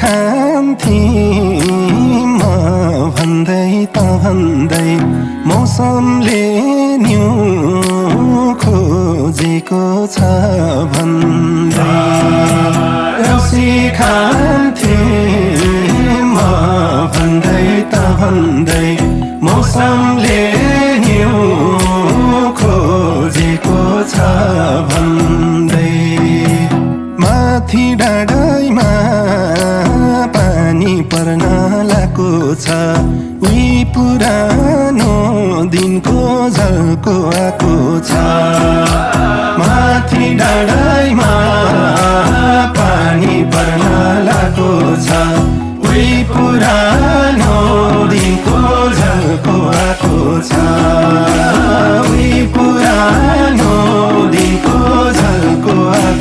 खान्थे म भन्दै त भन्दै मौसमले न्यु खोजेको छ भन्दै रौसी खान्थे म भन्दै त भन्दै मौसमले न्यु खोजेको छ भन्दै माथि डाँडामा पानी पर्न लागेको छ उही पुरानो दिनको झल्को आएको छ माथि डाँडामा